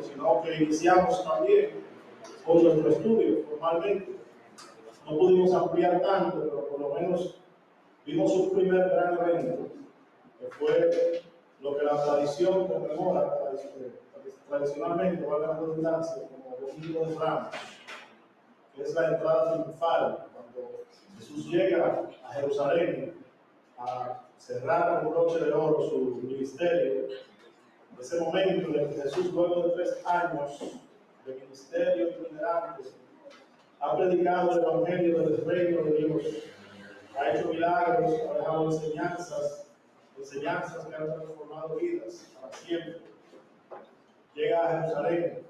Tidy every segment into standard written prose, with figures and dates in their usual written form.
sino que iniciamos también con nuestro estudio formalmente. No pudimos ampliar tanto, pero por lo menos vimos un primer gran evento, que fue lo que la tradición conmemora tradicionalmente, valga la redundancia, como Domingo de Ramos, que es la entrada triunfal, cuando Jesús llega a Jerusalén a cerrar con broche de oro su ministerio. Ese momento en el que Jesús, luego de 3 años de ministerio itinerante, ha predicado el evangelio del reino de Dios, ha hecho milagros, ha dejado enseñanzas que han transformado vidas para siempre. Llega a Jerusalén,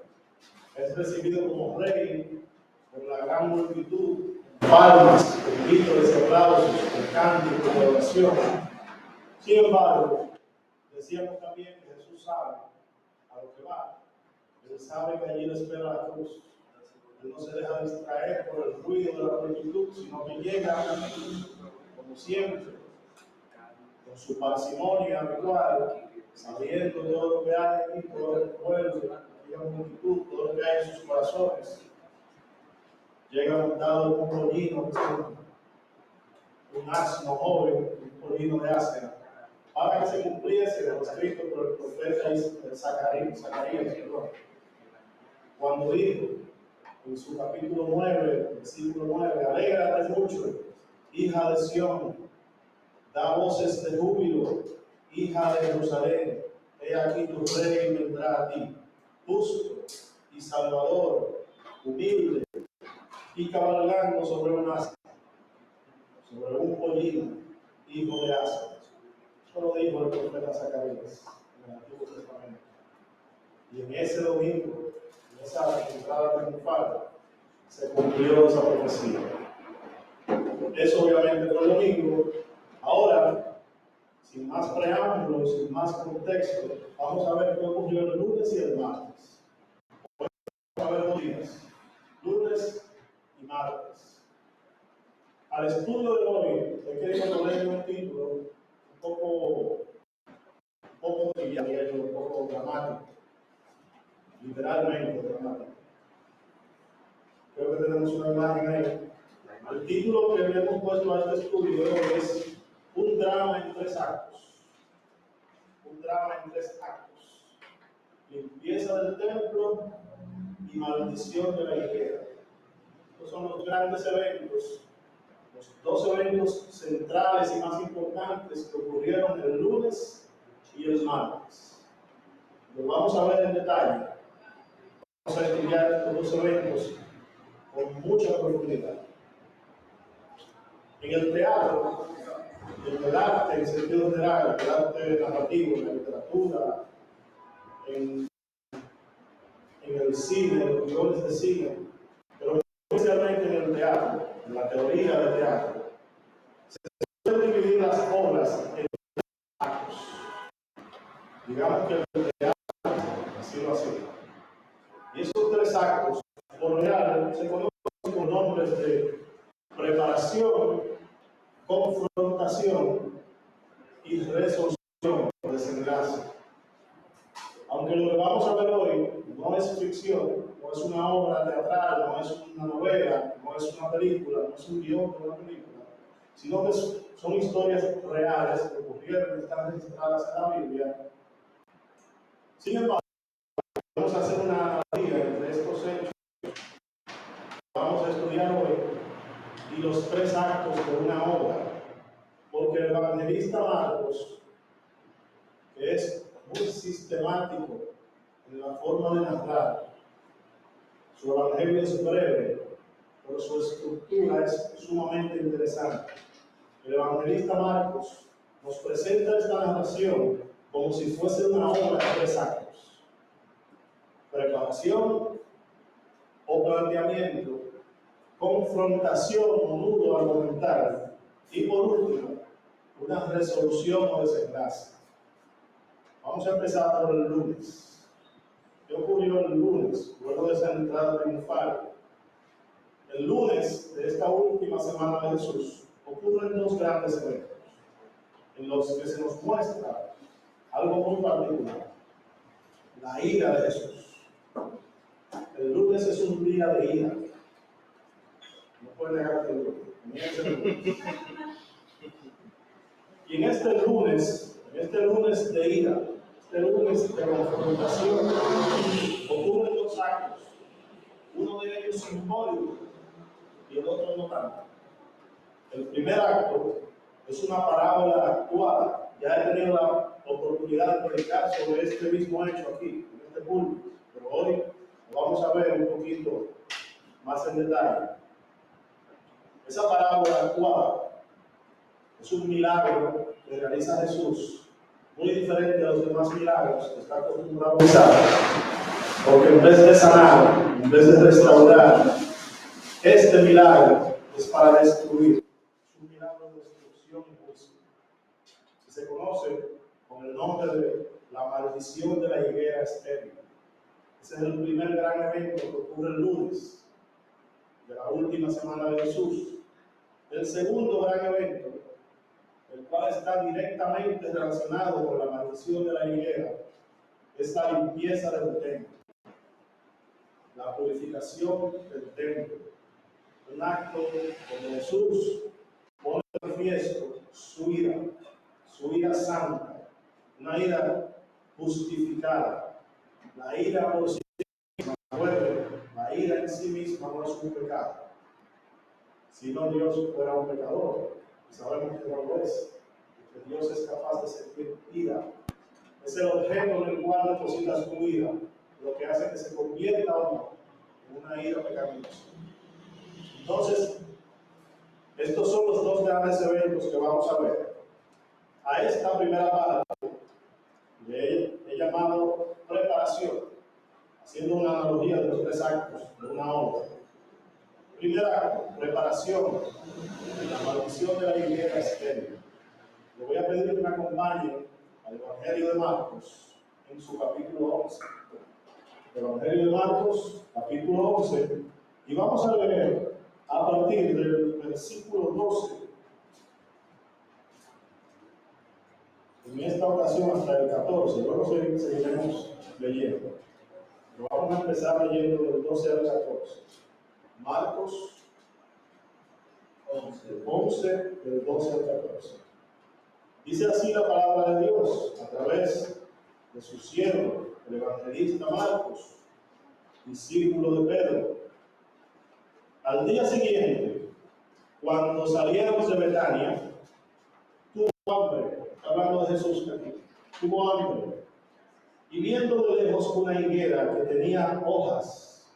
es recibido como rey por la gran multitud, palmas, con gritos de aplausos, con cánticos de oración. Sin embargo, decíamos también que Jesús sabe a lo que va. Él sabe que allí le espera la cruz. Él no se deja distraer por el ruido de la multitud, sino que llega, como siempre, con su parsimonia habitual, sabiendo todo lo que hay aquí, todo el pueblo, la multitud, todo lo que hay en sus corazones. Llega montado un pollino, un asno joven, un pollino de asna, para que se cumpliese lo escrito por el profeta Zacarías, cuando dijo en su capítulo 9, versículo 9, alégrate mucho, hija de Sión, da voces de júbilo, hija de Jerusalén, he aquí tu rey vendrá a ti, justo y salvador, humilde, y cabalgando sobre un asno, sobre un pollino, hijo de asno. Eso lo dijo el profeta Zacarías en el Antiguo Testamento. Y en ese domingo, en esa entrada triunfal, se cumplió esa profecía. Eso obviamente fue el domingo. Ahora, sin más preámbulos, sin más contexto, vamos a ver qué ocurrió el lunes y el martes. Vamos a ver 2 días, lunes y martes. Al estudio de hoy, he querido ponerle un título un poco trivial, un poco dramático, literalmente dramático. Creo que tenemos una imagen ahí. El título que le hemos puesto a este estudio es Un drama en 3 actos. Un drama en 3 actos. Limpieza del templo y maldición de la higuera. Estos son los grandes eventos, los 2 eventos centrales y más importantes que ocurrieron el lunes y el martes. Los vamos a ver en detalle. Vamos a estudiar estos 2 eventos con mucha profundidad. En el teatro, en el arte en sentido general, el arte narrativo, en la literatura, en el cine, en los guiones de cine, pero especialmente en el teatro, en la teoría del teatro, se pueden dividir las obras en actos. Digamos que el teatro, así lo hace. Y esos 3 actos, por lo general, se conocen con nombres de preparación, confrontación y resolución o desenlace. Aunque lo que vamos a ver hoy no es ficción, no es una obra teatral, no es una novela, no es una película, no es un guión de una película, sino que son historias reales que ocurrieron y están registradas en la Biblia. Sin embargo, vamos a hacer una analogía entre estos hechos que vamos a estudiar hoy y los 3 actos de una obra, porque el evangelista Marcos, que es muy sistemático en la forma de narrar, su evangelio es breve, pero su estructura es sumamente interesante. El evangelista Marcos nos presenta esta narración como si fuese una obra de 3 actos: preparación o planteamiento, confrontación o nudo argumental y, por último, una resolución o desenlace. Vamos a empezar por el lunes. ¿Qué ocurrió el lunes, luego de esa entrada triunfal? El lunes de esta última semana de Jesús ocurren 2 grandes eventos en los que se nos muestra algo muy particular: la ira de Jesús. lunes es un día de ira. No puede negar que el lunes. Y en este lunes de ira, este lunes de confrontación, ocurren dos actos. Uno de ellos simbólico y el otro no tanto. El primer acto es una parábola actuada. Ya he tenido la oportunidad de predicar sobre este mismo hecho aquí, en este púlpito, pero hoy lo vamos a ver un poquito más en detalle. Esa parábola actuada es un milagro que realiza Jesús, muy diferente a los demás milagros que está acostumbrado a realizar, porque en vez de sanar, en vez de restaurar, este milagro es para destruir. Es un milagro de destrucción y juicio. Se conoce con el nombre de la maldición de la higuera estéril. Ese es el primer gran evento que ocurre el lunes de la última semana de Jesús. El segundo gran evento, el cual está directamente relacionado con la maldición de la higuera, es la limpieza del templo, la purificación del templo. Un acto donde Jesús pone de manifiesto su ira santa, una ira justificada. La ira por sí misma, la ira en sí misma no es un pecado. Si no, Dios fuera un pecador. Y sabemos que no lo es. Que Dios es capaz de sentir ira. Es el objeto en el cual depositas tu ira, lo que hace que se convierta o no en una ira pecaminosa. Entonces, estos son los dos grandes eventos que vamos a ver. A esta primera parte he llamado preparación, haciendo una analogía de los tres actos de una obra. Primer acto, preparación, la maldición de la higuera estéril. Le voy a pedir que me acompañe al Evangelio de Marcos en su capítulo 11. El Evangelio de Marcos, capítulo 11, y vamos a leer a partir del versículo 12. En esta ocasión hasta el 14, luego seguiremos leyendo. Pero vamos a empezar leyendo del 12 al 14. Marcos 11, del 12 al 14. Dice así la palabra de Dios a través de su siervo, el evangelista Marcos, discípulo de Pedro. Al día siguiente, cuando salieron de Betania, tuvo hambre. Está hablando de Jesús aquí. Tuvo hambre. Y viendo de lejos una higuera que tenía hojas,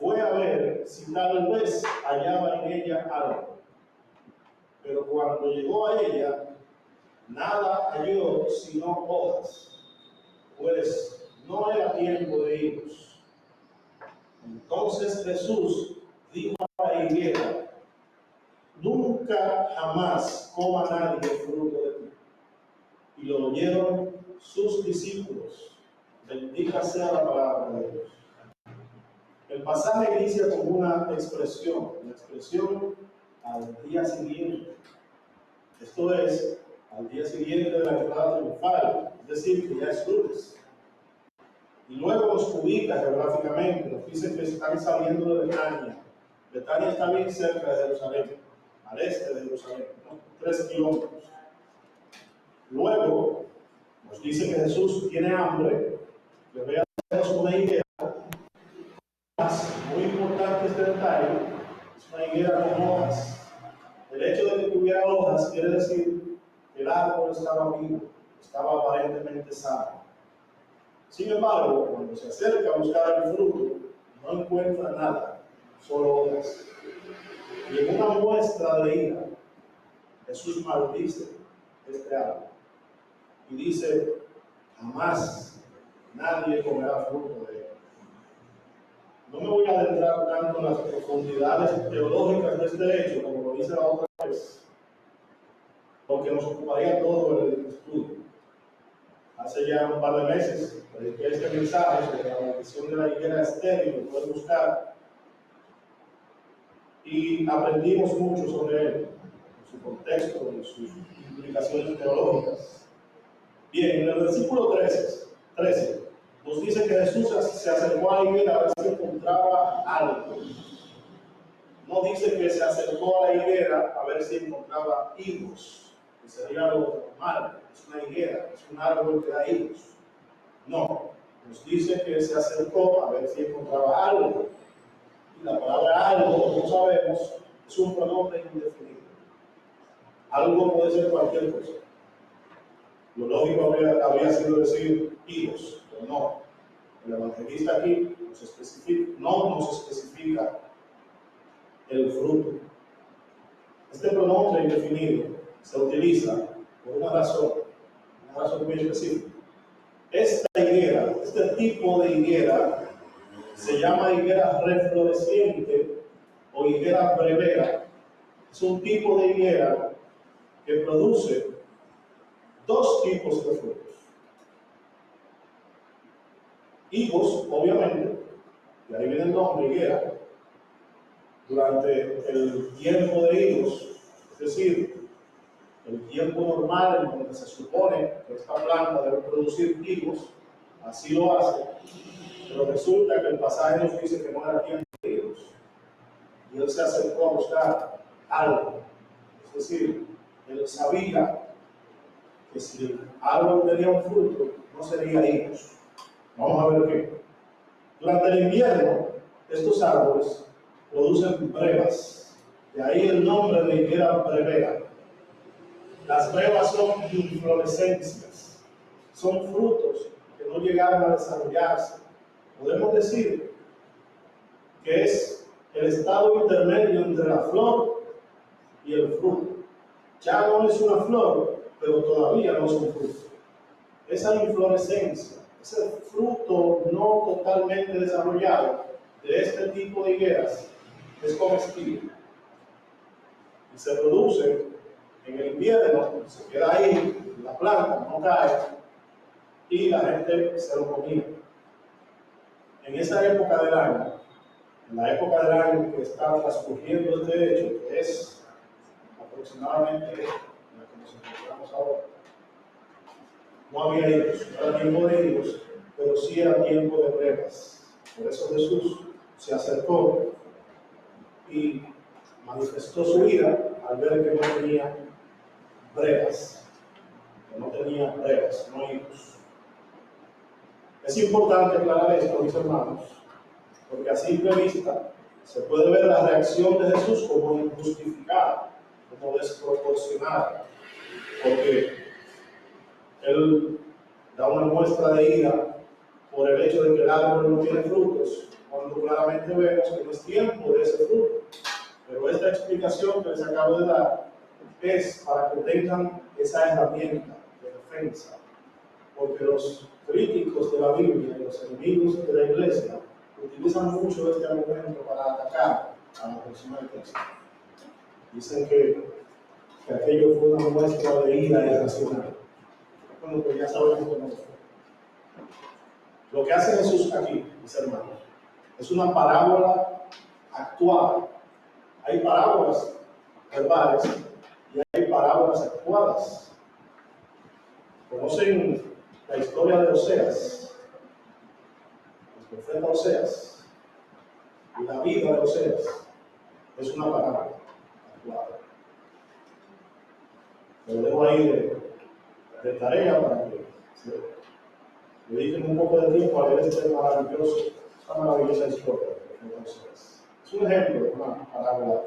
fue a ver si tal vez hallaba en ella algo. Pero cuando llegó a ella, nada halló sino hojas, pues no era tiempo de higos. Entonces Jesús dijo a la higuera: nunca jamás coma nadie el fruto de ti. Y lo oyeron sus discípulos. Bendita sea la palabra de Dios. El pasaje inicia con una expresión, la expresión al día siguiente. Esto es, al día siguiente de la entrada triunfal, es decir, que ya es lunes. Y luego nos ubica geográficamente, nos dice que están saliendo de Betania. Betania está bien cerca de Jerusalén, al este de Jerusalén, ¿no? 3 kilómetros. Luego nos dice que Jesús tiene hambre, que vea una higuera. Muy importante este detalle, es una higuera con hojas. El hecho de que tuviera hojas quiere decir que el árbol estaba vivo, estaba aparentemente sano. Sin embargo, cuando se acerca a buscar el fruto, no encuentra nada, solo hojas. Y en una muestra de ira, Jesús maldice este árbol y dice: jamás nadie comerá fruto de él. No me voy a adentrar tanto en las profundidades teológicas de este hecho, como lo hice la otra vez, porque nos ocuparía todo el estudio. Hace ya un par de meses prediqué este mensaje sobre la maldición de la higuera estéril, lo pueden buscar, y aprendimos mucho sobre él, en su contexto, en sus implicaciones teológicas. Bien, en el versículo 13 nos dice que Jesús se acercó a la higuera a ver si encontraba algo. No dice que se acercó a la higuera a ver si encontraba higos, que sería algo normal. Es una higuera, es un árbol que da higos. No, nos dice que se acercó a ver si encontraba algo. Y la palabra algo, como sabemos, es un pronombre indefinido. Algo puede ser cualquier cosa. Lo lógico habría sido decir higos, pero no. El evangelista aquí no nos especifica el fruto. Este pronombre indefinido se utiliza por una razón muy específica. Esta higuera, este tipo de higuera, se llama higuera refloreciente o higuera brevera. Es un tipo de higuera que produce dos tipos de frutos. Higos, obviamente, de ahí viene el nombre higuera, durante el tiempo de higos, es decir, el tiempo normal en donde se supone que esta planta debe producir higos, así lo hace, pero resulta que el pasaje nos dice que no era tiempo de higos, y él se acercó a buscar algo, es decir, él sabía que si el árbol tenía un fruto, no sería higos. Vamos a ver qué. Durante el invierno, estos árboles producen brevas, de ahí el nombre de higuera brevera. Las brevas son inflorescencias, son frutos que no llegaron a desarrollarse. Podemos decir que es el estado intermedio entre la flor y el fruto. Ya no es una flor, pero todavía no es un fruto. Esa inflorescencia, ese fruto no totalmente desarrollado de este tipo de higueras es comestible y se produce en el invierno, se queda ahí, la planta no cae y la gente se lo comía. En esa época del año, en la época del año que está transcurriendo este hecho, que es aproximadamente en la que nos encontramos ahora, no había higos, no era tiempo de higos, pero sí era tiempo de brevas. Por eso Jesús se acercó y manifestó su ira al ver que no tenía brevas, no higos. Es importante aclarar esto, mis hermanos, porque a simple vista se puede ver la reacción de Jesús como injustificada, como desproporcionada, porque Él da una muestra de ira por el hecho de que el árbol no tiene frutos, cuando claramente vemos que no es tiempo de ese fruto. Pero esta explicación que les acabo de dar es para que tengan esa herramienta de defensa, porque los críticos de la Biblia y los enemigos de la iglesia utilizan mucho este argumento para atacar a la persona de Cristo. Dicen que aquello fue una muestra de ira irracional. Bueno, pues ya sabemos que no fue. Lo que hace Jesús aquí, mis hermanos, es una parábola actual. Hay parábolas verbales y hay parábolas actuadas. ¿Conocen la historia de Oseas? El profeta Oseas y la vida de Oseas es una parábola actuada. Lo dejo ahí de tarea para que le dediquen un poco de tiempo a ver esta maravillosa historia del profeta Oseas. Es un ejemplo de una parábola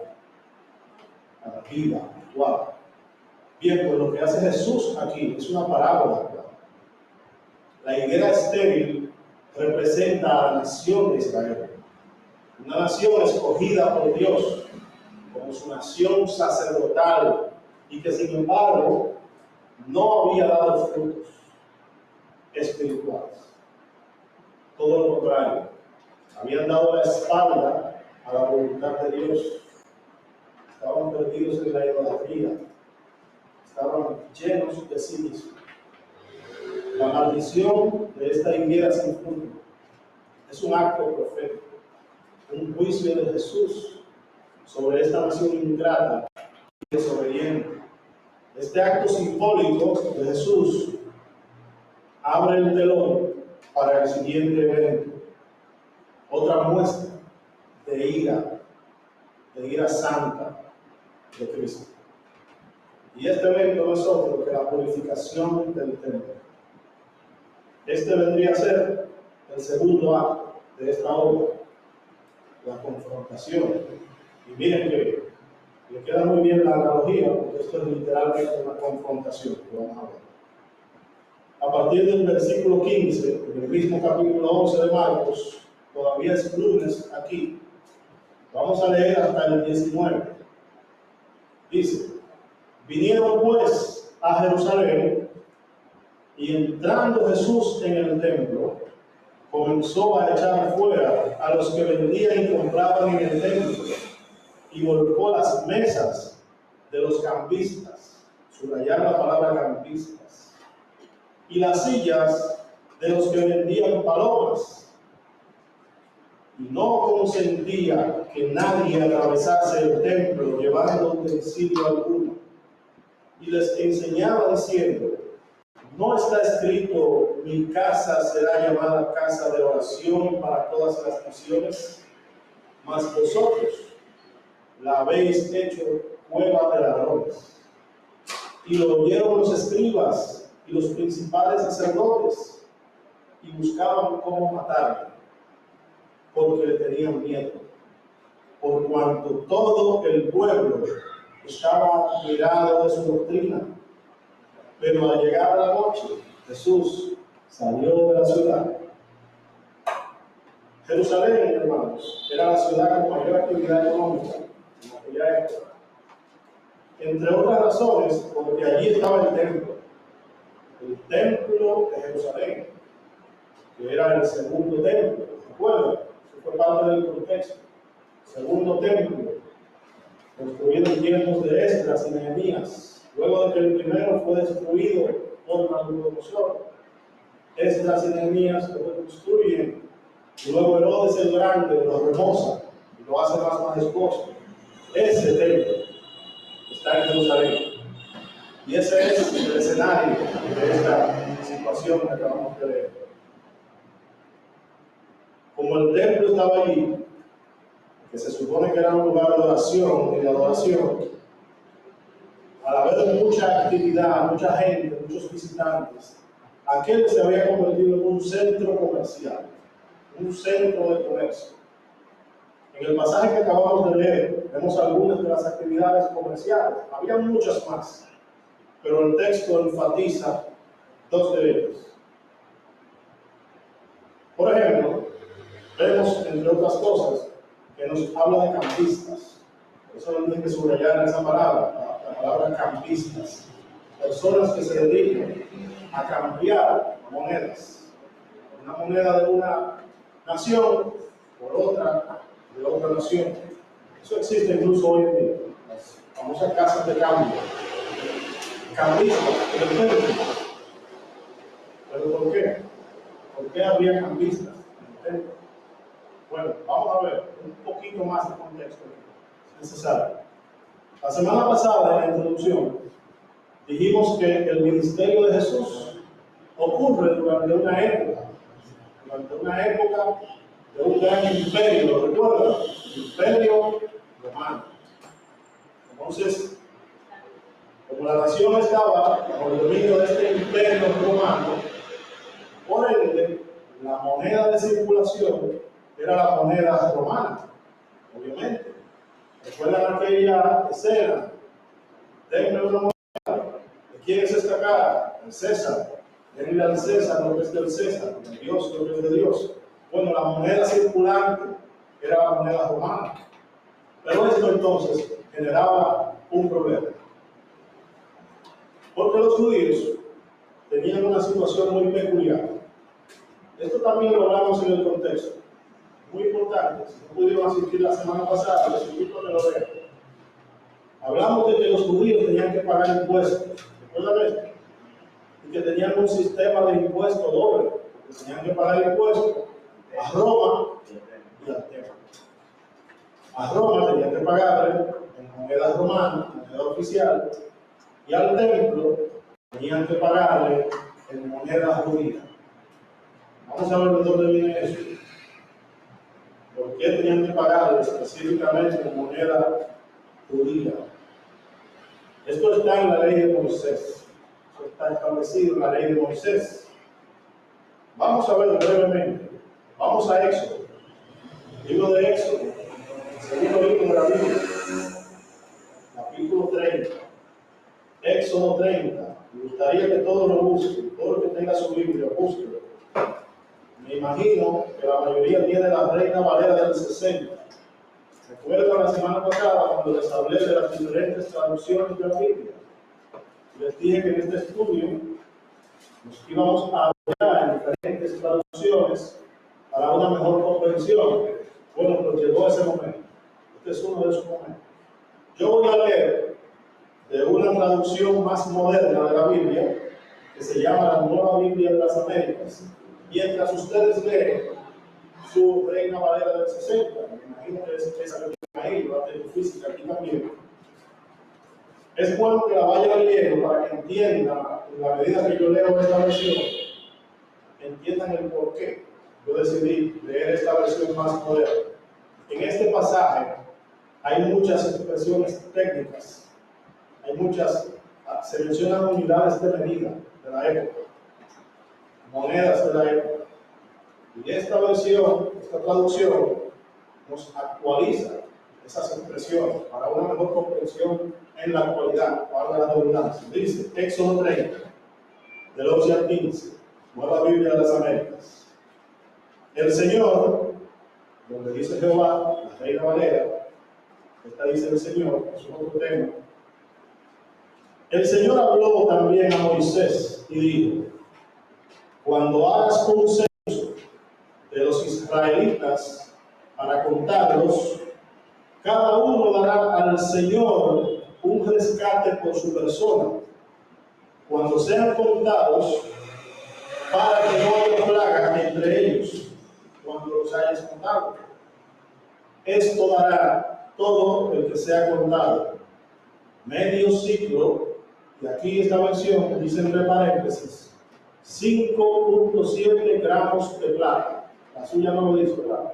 vida actual. Bien, pues lo que hace Jesús aquí es una parábola actual. La higuera estéril representa a la nación de Israel, una nación escogida por Dios como su nación sacerdotal y que sin embargo no había dado frutos espirituales. Todo lo contrario, habían dado la espalda a la voluntad de Dios, estaban perdidos en la idolatría, estaban llenos de sí mismos. La maldición de esta higuera sin fruto es un acto profético, un juicio de Jesús sobre esta nación ingrata y desobediente. Este acto simbólico de Jesús abre el telón para el siguiente evento. Otra muestra de ira santa de Cristo. Y este evento no es otro que la purificación del templo. Este vendría a ser el segundo acto de esta obra, la confrontación. Y miren que le queda muy bien la analogía, porque esto es literalmente una confrontación que vamos a ver. A partir del versículo 15, del mismo capítulo 11 de Marcos, todavía es lunes aquí, vamos a leer hasta el 19. Dice: vinieron pues a Jerusalén, y entrando Jesús en el templo, comenzó a echar fuera a los que vendían y compraban en el templo, y volcó las mesas de los cambistas, subrayar la palabra cambistas, y las sillas de los que vendían palomas, y no consentía que nadie atravesase el templo llevando utensilio alguno, y les enseñaba diciendo: ¿no está escrito, mi casa será llamada casa de oración para todas las naciones? Mas vosotros la habéis hecho cueva de ladrones. Y lo oyeron los escribas y los principales sacerdotes, y buscaban cómo matarle, porque le tenían miedo, por cuanto todo el pueblo estaba admirado de su doctrina. Pero al llegar a la noche, Jesús salió de la ciudad. Jerusalén, hermanos, era la ciudad con mayor actividad económica en aquella época. Entre otras razones, porque allí estaba el templo de Jerusalén, que era el segundo templo. ¿Recuerdan? Eso fue parte del contexto. Segundo templo, construido en tiempos de Esdras y Nehemías. Luego de que el primero fue destruido por Nabucodonosor, Esdras y Nehemías lo reconstruyen, y luego Herodes el Grande lo remoza y lo hace más majestuoso. Ese templo está en Jerusalén, y ese es el escenario de esta situación que acabamos de leer. Como el templo estaba allí, que se supone que era un lugar de oración y de adoración, al haber mucha actividad, mucha gente, muchos visitantes, aquel se había convertido en un centro comercial, un centro de comercio. En el pasaje que acabamos de leer, vemos algunas de las actividades comerciales. Había muchas más, pero el texto enfatiza dos de ellas. Por ejemplo, vemos, entre otras cosas, que nos habla de campistas. Por eso no hay que subrayar esa palabra, la palabra campistas. Personas que se dedican a cambiar monedas. Una moneda de una nación por otra de otra nación. Eso existe incluso hoy en día. Las famosas casas de cambio. Cambistas, ¿pero por qué? ¿Por qué había cambistas en el templo? Bueno, vamos a ver un poquito más de contexto, es necesario. La semana pasada, en la introducción, dijimos que el ministerio de Jesús ocurre durante una época de un gran imperio, ¿lo recuerdan? El imperio romano. Entonces, como la nación estaba bajo el dominio de este imperio romano, por ende, la moneda de circulación era la moneda romana, obviamente. ¿Recuerdan aquella escena? Denme una moneda. ¿De quién es esta cara? El César. Denle al César lo que es del César, de Dios lo que es de Dios. Bueno, la moneda circulante era la moneda romana. Pero esto entonces generaba un problema. Porque los judíos tenían una situación muy peculiar. Esto también lo hablamos en el contexto. Muy importante. Si no pudieron asistir la semana pasada, les invito a que lo vean. Hablamos de que los judíos tenían que pagar impuestos. ¿Recuerdan esto? Y que tenían un sistema de impuesto doble. Que tenían que pagar impuestos a Roma y al templo. A Roma tenían que pagarle en moneda romana, moneda oficial, y al templo tenían que pagarle en moneda judía. Vamos a ver de dónde viene eso. ¿Por qué tenían que pagar específicamente en moneda judía? Esto está en la ley de Moisés. Esto está establecido en la ley de Moisés. Vamos a ver brevemente. Vamos a Éxodo. Libro de Éxodo. Segundo libro de la Biblia. Capítulo 30. Éxodo 30. Me gustaría que todos lo busquen. Todo el que tenga su Biblia, búsquelo. Me imagino que la mayoría tiene la Reina Valera del 60. Recuerdo la semana pasada cuando les hablé de las diferentes traducciones de la Biblia. Les dije que en este estudio nos íbamos a apoyar en diferentes traducciones para una mejor comprensión. Bueno, pues llegó ese momento. Este es uno de esos momentos. Yo voy a leer de una traducción más moderna de la Biblia, que se llama la Nueva Biblia de las Américas. Mientras ustedes leen su Reina Valera del 60, me imagino que es esa que tiene ahí, la de física aquí también. Es bueno que la vayan leyendo para que entiendan, en la medida que yo leo esta versión, entiendan el por qué yo decidí leer esta versión más moderna. En este pasaje hay muchas expresiones técnicas, se mencionan unidades de medida de la época, monedas de la época. Y esta versión, esta traducción, nos actualiza esas expresiones para una mejor comprensión en la actualidad, para la redundancia. Dice, Éxodo 30, del 11 al 15, Nueva Biblia de las Américas. El Señor, donde dice Jehová, la Reina Valera, esta dice el Señor, es otro tema. El Señor habló también a Moisés y dijo, cuando hagas un censo de los israelitas para contarlos, cada uno dará al Señor un rescate por su persona, cuando sean contados, para que no haya plaga entre ellos, cuando los hayas contado. Esto dará todo el que sea contado, medio ciclo, y aquí esta versión dice entre paréntesis, 5.7 gramos de plata. La suya no lo dice, ¿verdad?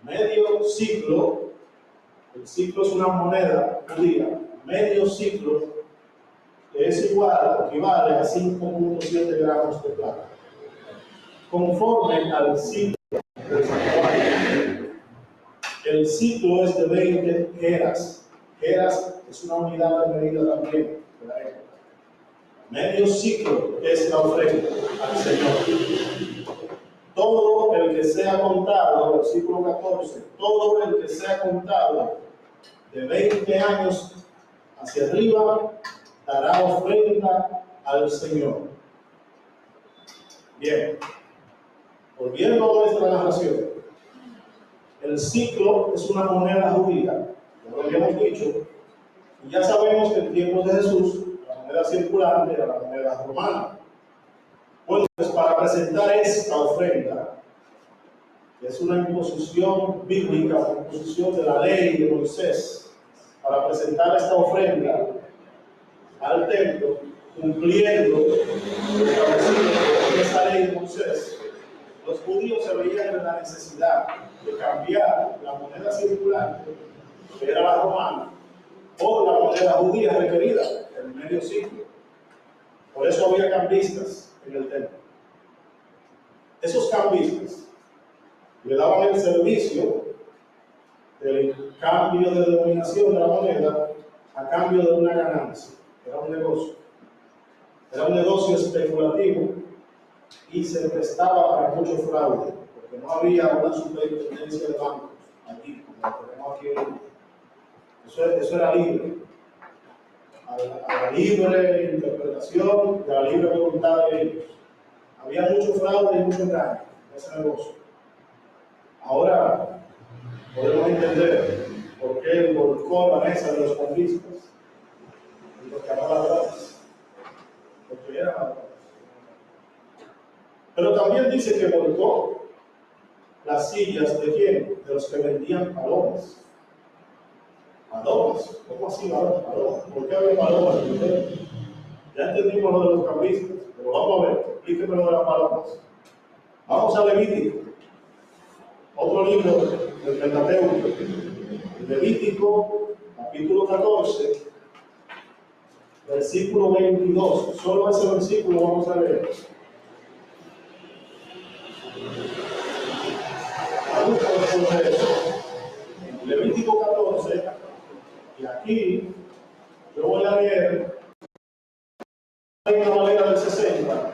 Medio ciclo, el ciclo es una moneda judía, medio ciclo es igual, equivale a 5.7 gramos de plata. Conforme al ciclo del santuario. El ciclo es de 20 geras. Geras es una unidad de medida también de la época. Medio ciclo es la ofrenda al Señor. Todo el que sea contado, versículo 14, todo el que sea contado de 20 años hacia arriba dará ofrenda al Señor. Bien, volviendo a nuestra narración, el ciclo es una moneda judía, ya lo habíamos dicho, y ya sabemos que en tiempos de Jesús la moneda circulante era la moneda romana. Bueno, pues para presentar esta ofrenda, que es una imposición bíblica, una imposición de la ley de Moisés, para presentar esta ofrenda al templo, cumpliendo lo establecido en esta ley de Moisés, los judíos se veían en la necesidad de cambiar la moneda circulante, que era la romana, por la moneda judía requerida en el medio siglo. Por eso había cambistas en el templo. Esos cambistas le daban el servicio del cambio de denominación de la moneda a cambio de una ganancia. Era un negocio. Era un negocio especulativo y se prestaba para mucho fraude, porque no había una superintendencia de bancos aquí, como tenemos aquí hoy. Eso era libre. A la libre interpretación y a la libre voluntad de ellos. Había mucho fraude y mucho engaño en ese negocio. Ahora podemos entender por qué él volcó la mesa de los cambistas y los llamó ladrones, porque eran ladrones. Pero también dice que volcó las sillas de quién? De los que vendían palomas. ¿Palomas? ¿Cómo así palomas? ¿Por qué había palomas en el templo? Ya entendimos lo de los cambistas, pero vamos a ver, explíqueme lo de las palomas. Vamos a Levítico, otro libro del Pentateuco. Levítico, capítulo 14, versículo 22. Solo ese versículo vamos a leer. Levítico 14, y aquí yo voy a leer en la Valera del 60,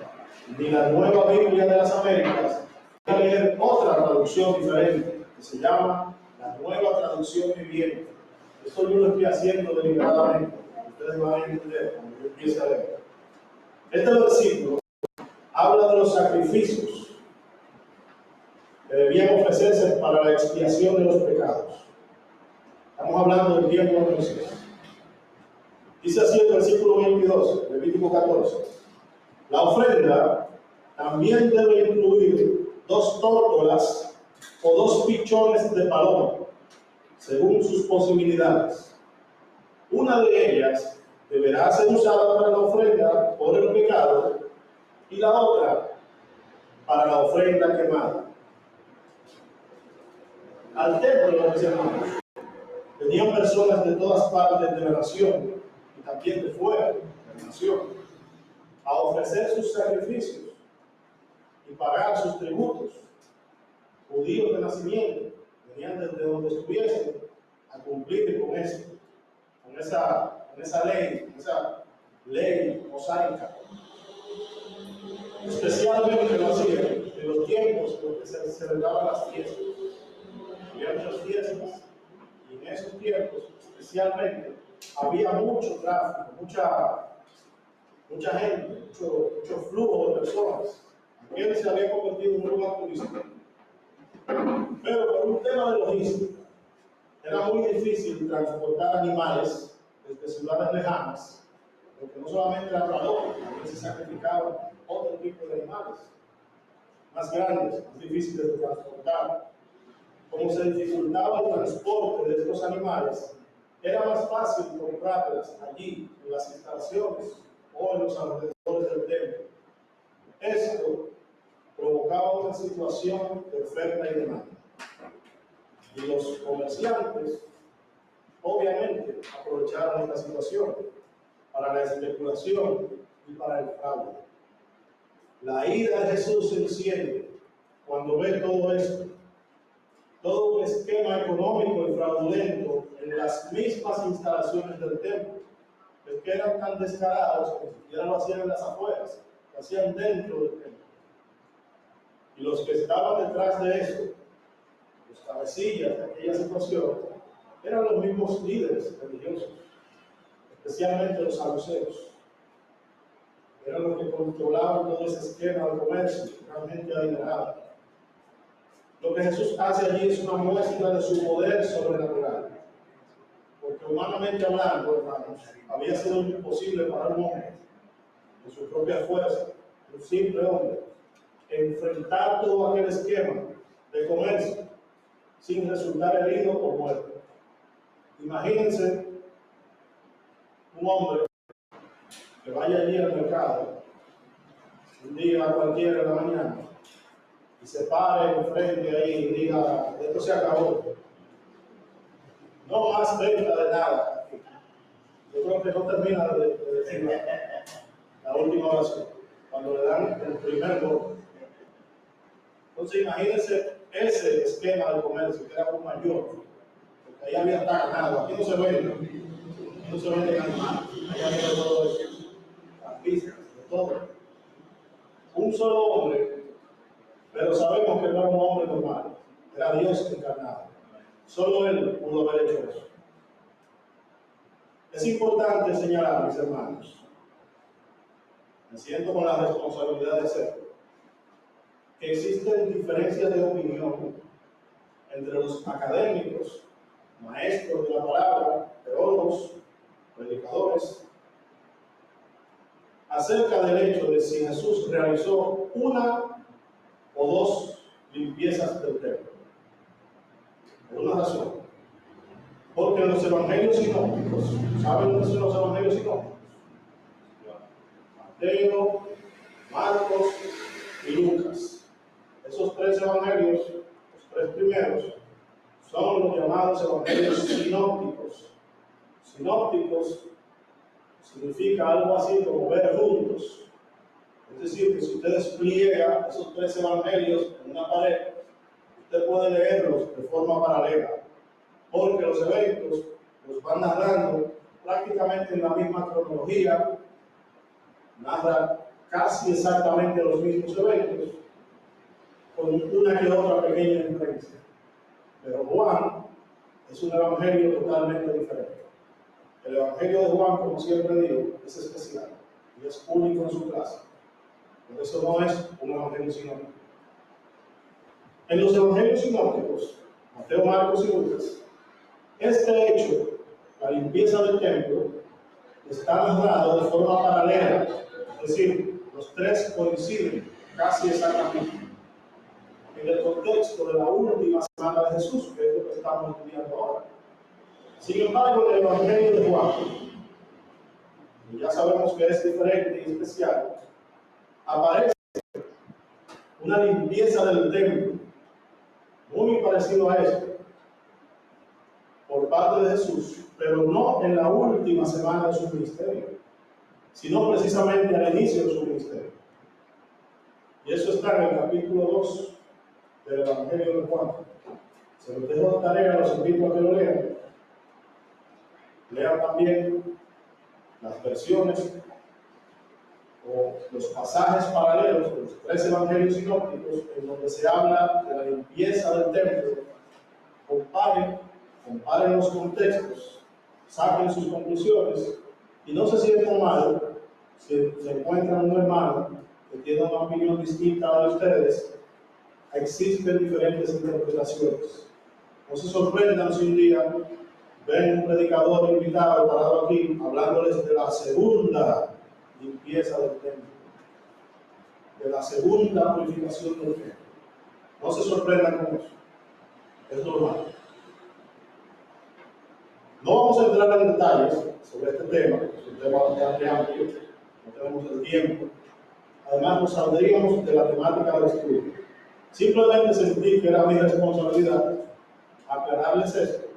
ni la Nueva Biblia de las Américas. Voy a leer otra traducción diferente, que se llama la Nueva Traducción Viviente. Esto yo lo estoy haciendo deliberadamente, ustedes van a entender cuando yo empiece a leer. Este versículo habla de los sacrificios que debían ofrecerse para la expiación de los pecados. Estamos hablando del tiempo de Moisés. Dice así el versículo 22, Levítico 14. La ofrenda también debe incluir 2 tórtolas o 2 pichones de paloma, según sus posibilidades. Una de ellas deberá ser usada para la ofrenda por el pecado y la otra para la ofrenda quemada. Al templo, mis hermanos, venían personas de todas partes de la nación y también de fuera de la nación a ofrecer sus sacrificios y pagar sus tributos. Judíos de nacimiento venían desde donde estuviesen a cumplir con eso, con esa ley mosaica. Especialmente lo hacían en los tiempos en los que se celebraban las fiestas. Había muchas fiestas y en esos tiempos especialmente había mucho tráfico, mucha gente, mucho flujo de personas. Aquel se había convertido en un lugar turístico. Pero por un tema de logística, era muy difícil transportar animales desde ciudades lejanas, porque no solamente era valor, también se sacrificaban otro tipo de animales, más grandes, más difíciles de transportar. Como se dificultaba el transporte de estos animales, era más fácil comprarlas allí, en las instalaciones o en los alrededores del templo. Esto provocaba una situación de oferta y demanda. Y los comerciantes, obviamente, aprovecharon esta situación para la especulación y para el fraude. La ira de Jesús se enciende cuando ve todo esto, todo un esquema económico y fraudulento en las mismas instalaciones del templo. Es que eran tan descarados que ni siquiera lo hacían en las afueras, lo hacían dentro del templo. Y los que estaban detrás de eso, los cabecillas de aquella situación, eran los mismos líderes religiosos, especialmente los saduceos. Eran los que controlaban todo ese esquema de comercio, eran gente adinerada. Lo que Jesús hace allí es una muestra de su poder sobrenatural. Porque humanamente hablando, hermanos, había sido imposible para un hombre, de su propia fuerza, un simple hombre, enfrentar todo aquel esquema de comercio sin resultar herido o muerto. Imagínense un hombre que vaya allí al mercado un día cualquiera de la mañana y se pare enfrente ahí y diga: esto se acabó, no más venta de nada. Yo creo que no termina de decir la última oración cuando le dan el primer golpe. Entonces imagínense ese esquema de comercio que era aún mayor, porque ahí había hasta ganado. Aquí no se vende, animales, ahí había todo eso, las pistas, de todo. Un solo hombre, pero sabemos que no era un hombre normal, era Dios encarnado. Solo Él pudo haber hecho eso. Es importante señalar, mis hermanos, me siento con la responsabilidad de hacerlo, que existen diferencias de opinión entre los académicos, maestros de la palabra, teólogos, predicadores, acerca del hecho de si Jesús realizó una o dos limpiezas del templo. Por una razón. Porque los evangelios sinópticos, ¿saben dónde son los evangelios sinópticos? Mateo, Marcos y Lucas. Esos Esos tres evangelios, los tres primeros, son los llamados evangelios sinópticos. Sinópticos significa algo así como ver juntos. Es decir, que si usted despliega esos tres evangelios en una pared, usted puede leerlos de forma paralela, porque los eventos los van narrando prácticamente en la misma cronología, narra casi exactamente los mismos eventos, con una que otra pequeña diferencia. Pero Juan es un evangelio totalmente diferente. El evangelio de Juan, como siempre digo, es especial y es único en su clase. Por eso no es un evangelio sinóptico. En los evangelios sinópticos, Mateo, Marcos y Lucas, este hecho, la limpieza del templo, está narrado de forma paralela. Es decir, los tres coinciden casi exactamente en el contexto de la última semana de Jesús, que es lo que estamos estudiando ahora. Sin embargo, en el evangelio de Juan, y ya sabemos que es diferente y especial, aparece una limpieza del templo, muy parecido a esto, por parte de Jesús, pero no en la última semana de su ministerio, sino precisamente al inicio de su ministerio. Y eso está en el capítulo 2 del Evangelio de Juan. Se los dejo de tarea, los invito a que lo lean. Lean también las versiones o los pasajes paralelos de los tres evangelios sinópticos en donde se habla de la limpieza del templo. Comparen los contextos, saquen sus conclusiones y no se sientan mal si se encuentran un hermano que tiene una opinión distinta a la de ustedes. Existen diferentes interpretaciones. No se sorprendan si un día ven un predicador invitado parado aquí hablándoles de la segunda limpieza del templo, de la segunda purificación del templo. No se sorprendan con eso, es normal. No vamos a entrar en detalles sobre este tema, es un tema bastante amplio, no tenemos el tiempo. Además, nos saldríamos de la temática del estudio. Simplemente sentí que era mi responsabilidad aclararles esto,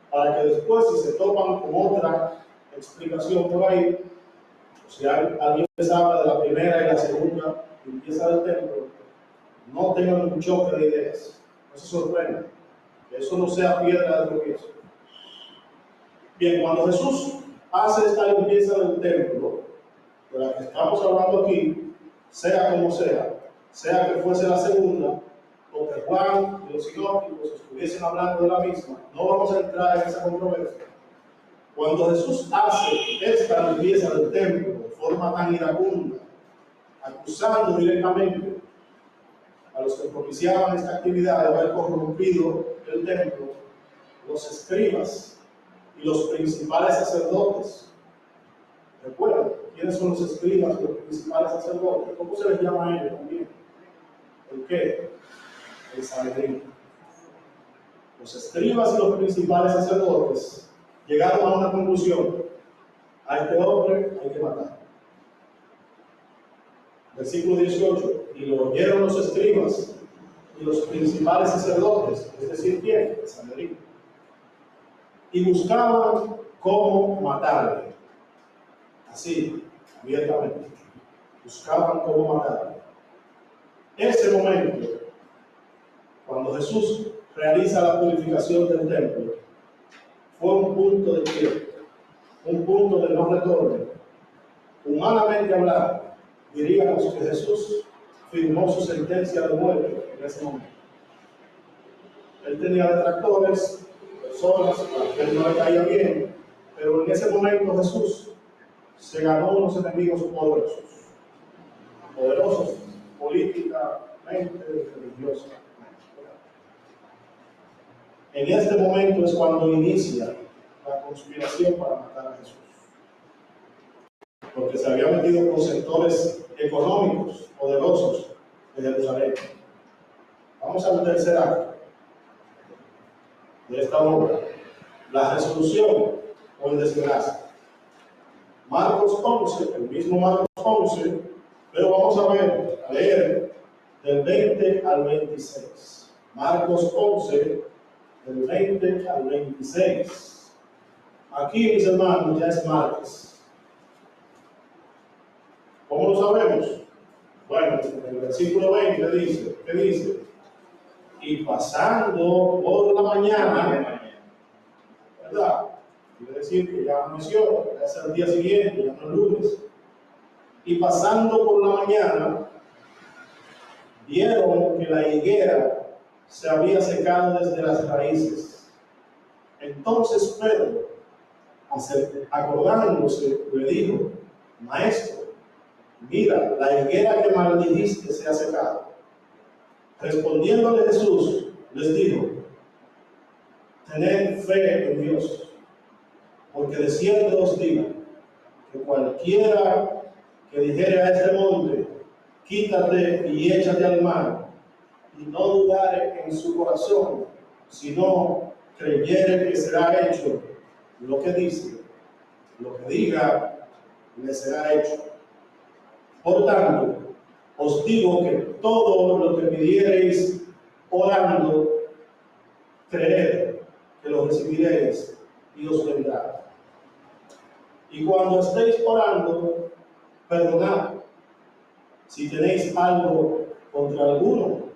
para que después, si se topan con otra explicación por ahí, o si alguien les habla de la primera y la segunda limpieza del templo, no tengan un choque de ideas, no se sorprendan, que eso no sea piedra de tropiezo. Bien, cuando Jesús hace esta limpieza del templo, de la que estamos hablando aquí, sea como sea que fuese la segunda, o que Juan y los sinópticos estuviesen hablando de la misma, no vamos a entrar en esa controversia. Cuando Jesús hace esta limpieza del templo de forma tan iracunda, acusando directamente a los que propiciaban esta actividad de haber corrompido el templo, los escribas y los principales sacerdotes. ¿Recuerdan quiénes son los escribas y los principales sacerdotes? ¿Cómo se les llama a ellos también? ¿El qué? El Sanedrín. Los escribas y los principales sacerdotes llegaron a una conclusión: a este hombre hay que matar. Versículo 18: y lo oyeron los escribas y los principales sacerdotes, es decir, ¿quién? El Sanedrín. Y buscaban cómo matarle. Así, abiertamente. Buscaban cómo matarle. Ese momento, cuando Jesús realiza la purificación del templo, fue un punto de quiebre, un punto de no retorno. Humanamente hablando, diríamos que Jesús firmó su sentencia de muerte en ese momento. Él tenía detractores, personas a las que él no le caía bien, pero en ese momento Jesús se ganó unos enemigos poderosos políticamente y religiosamente. En este momento es cuando inicia la conspiración para matar a Jesús, porque se había metido con sectores económicos poderosos de Jerusalén. Vamos al tercer acto de esta obra, la resolución o el desenlace. Marcos 11, el mismo Marcos 11, pero vamos a leer del 20 al 26. Marcos 11, del 20 al 26. Aquí, mis hermanos, ya es martes. ¿Cómo lo sabemos? Bueno, en el versículo 20 dice, ¿qué dice? Y pasando por la mañana, ¿verdad? Quiere decir que ya amaneció, ya es el día siguiente, ya no es lunes. Y pasando por la mañana, vieron que la higuera se había secado desde las raíces. Entonces Pedro, acordándose, le dijo: Maestro, mira, la higuera que maldijiste se ha secado. Respondiéndole Jesús, les dijo: Tened fe en Dios, porque de cierto os digo que cualquiera que dijere a este monte, quítate y échate al mar, y no dudare en su corazón, sino creyere que será hecho lo que dice, lo que diga, le será hecho. Por tanto, os digo que todo lo que pidiereis orando, creed que lo recibiréis y os vendrá. Y cuando estéis orando, perdonad si tenéis algo contra alguno,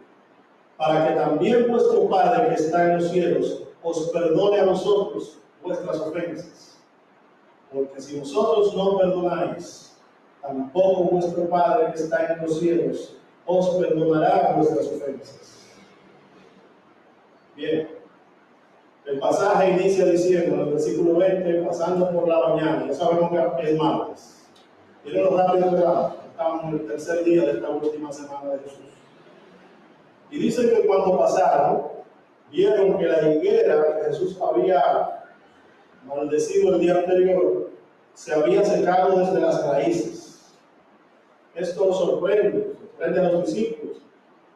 para que también vuestro Padre que está en los cielos os perdone a vosotros vuestras ofensas. Porque si vosotros no perdonáis, tampoco vuestro Padre que está en los cielos os perdonará vuestras ofensas. Bien, el pasaje inicia diciendo en el versículo 20, pasando por la mañana. Ya sabemos que es martes. Miren lo rápido que va. Estamos en el tercer día de esta última semana de Jesús. Y dice que cuando pasaron, vieron que la higuera que Jesús había maldecido el día anterior se había secado desde las raíces. Esto sorprende a los discípulos.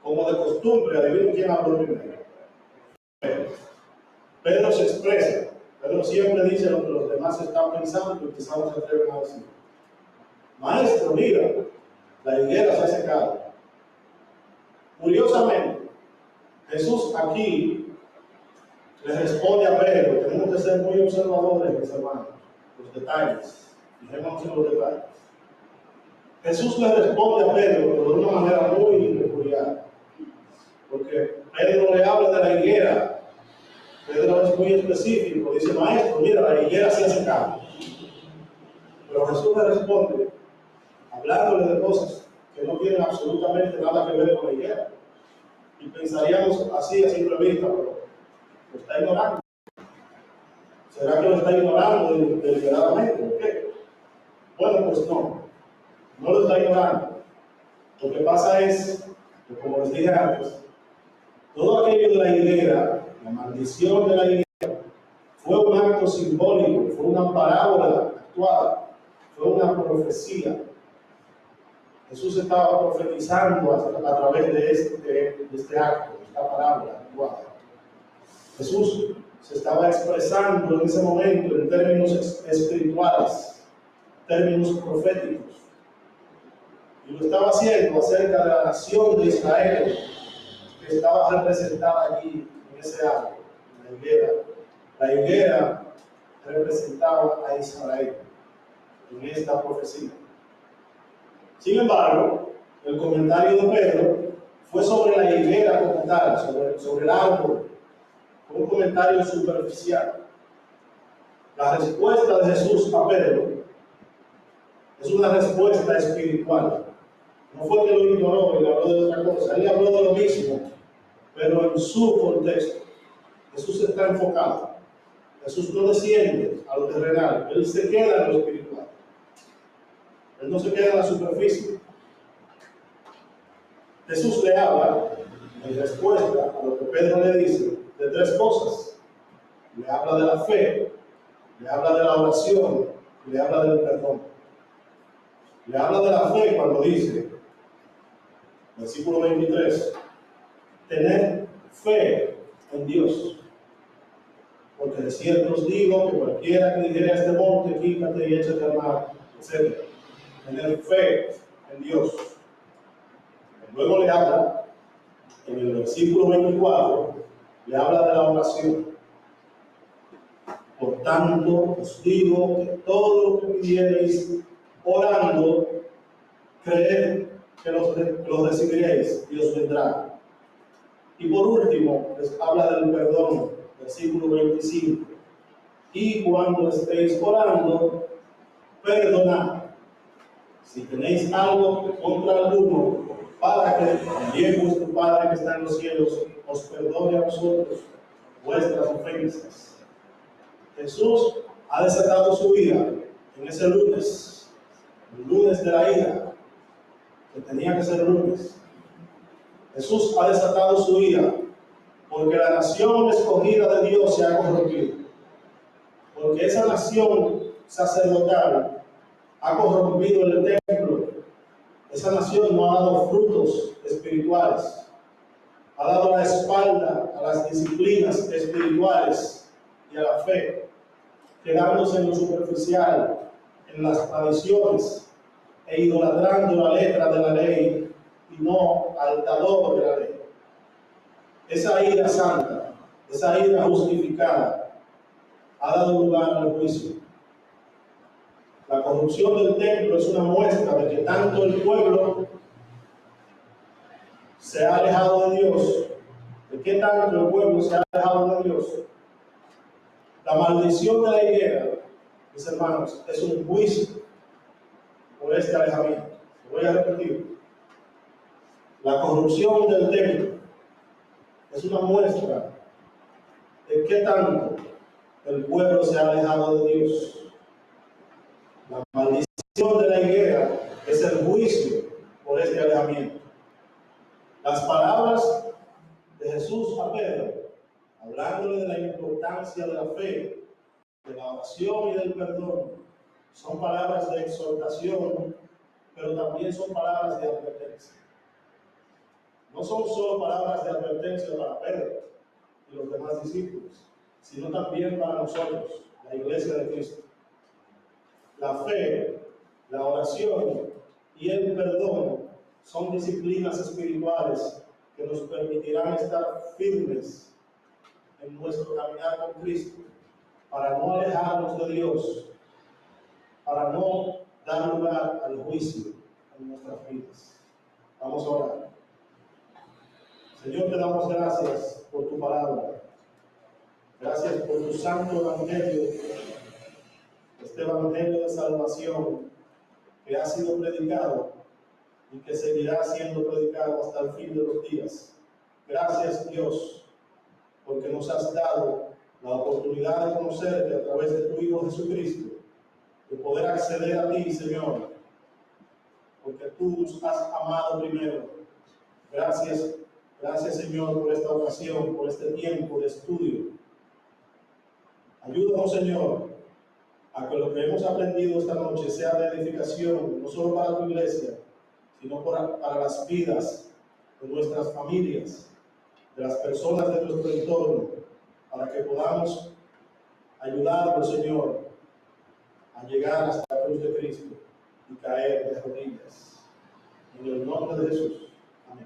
Como de costumbre, adivinen quién habló primero. Pedro se expresa. Pedro siempre dice lo que los demás están pensando y quizás no se atreven a decir. Maestro, mira, la higuera se ha secado. Curiosamente, Jesús aquí le responde a Pedro. Tenemos que ser muy observadores, mis hermanos, los detalles. Fijémonos en los detalles. Jesús le responde a Pedro, pero de una manera muy peculiar, porque Pedro le habla de la higuera. Pedro es muy específico, dice: Maestro, mira, la higuera se ha secado. Pero Jesús le responde, hablándole de cosas que no tienen absolutamente nada que ver con la higuera. Y pensaríamos así a simple vista, pero lo está ignorando. ¿Será que lo está ignorando deliberadamente? ¿Por qué? Bueno, pues no lo está ignorando. Lo que pasa es que, como les dije antes, todo aquello de la higuera, la maldición de la higuera, fue un acto simbólico, fue una parábola actuada, fue una profecía. Jesús estaba profetizando a través de este acto, de esta parábola actuada. Jesús se estaba expresando en ese momento en términos espirituales, términos proféticos. Y lo estaba haciendo acerca de la nación de Israel, que estaba representada allí en ese árbol, la higuera. La higuera representaba a Israel en esta profecía. Sin embargo, el comentario de Pedro fue sobre la higuera como tal, sobre el árbol, un comentario superficial. La respuesta de Jesús a Pedro es una respuesta espiritual. No fue que lo ignoró y le habló de otra cosa, él habló de lo mismo, pero en su contexto. Jesús está enfocado. Jesús no desciende a lo terrenal, él se queda en lo espiritual. Él no se queda en la superficie. Jesús le habla, en respuesta a lo que Pedro le dice, de tres cosas. Le habla de la fe, le habla de la oración y le habla del perdón. Le habla de la fe cuando dice, versículo 23, tener fe en Dios. Porque de cierto os digo que cualquiera que dijere a este monte, quítate y échate al mar, etc. Tener fe en Dios. Luego le habla, en el versículo 24, le habla de la oración. Por tanto, os digo que todo lo que pidiereis orando, creed que lo recibiréis y os vendrá. Y por último, les habla del perdón, versículo 25. Y cuando estéis orando, perdonad si tenéis algo contra alguno, para que también vuestro Padre que está en los cielos os perdone a vosotros vuestras ofensas. Jesús ha desatado su ira en ese lunes, el lunes de la ira, que tenía que ser lunes. Jesús ha desatado su ira porque la nación escogida de Dios se ha corrompido. Porque esa nación sacerdotal ha corrompido el templo. Esa nación no ha dado frutos espirituales. Ha dado la espalda a las disciplinas espirituales y a la fe, quedándose en lo superficial, en las tradiciones e idolatrando la letra de la ley y no al dador de la ley. Esa ira santa, esa ira justificada, ha dado lugar al juicio. La corrupción del templo es una muestra de que tanto el pueblo se ha alejado de Dios, de que tanto el pueblo se ha alejado de Dios. La maldición de la higuera, mis hermanos, es un juicio por este alejamiento. Lo voy a repetir. La corrupción del templo es una muestra de qué tanto el pueblo se ha alejado de Dios. La maldición de la higuera es el juicio por este alejamiento. Las palabras de Jesús a Pedro, hablándole de la importancia de la fe, de la oración y del perdón, son palabras de exhortación, pero también son palabras de advertencia. No son solo palabras de advertencia para Pedro y los demás discípulos, sino también para nosotros, la iglesia de Cristo. La fe, la oración y el perdón son disciplinas espirituales que nos permitirán estar firmes en nuestro caminar con Cristo, para no alejarnos de Dios, para no dar lugar al juicio en nuestras vidas. Vamos a orar. Señor, te damos gracias por tu palabra. Gracias por tu santo evangelio, este evangelio de salvación que ha sido predicado y que seguirá siendo predicado hasta el fin de los días. Gracias, Dios, porque nos has dado la oportunidad de conocerte a través de tu Hijo Jesucristo, de poder acceder a ti, Señor, porque tú nos has amado primero. Gracias, Señor, por esta ocasión, por este tiempo de estudio. Ayúdanos, Señor, a que lo que hemos aprendido esta noche sea de edificación, no solo para tu iglesia, sino para las vidas de nuestras familias, de las personas de nuestro entorno, para que podamos ayudarnos, Señor, a llegar hasta la cruz de Cristo y caer de rodillas. En el nombre de Jesús. Amén.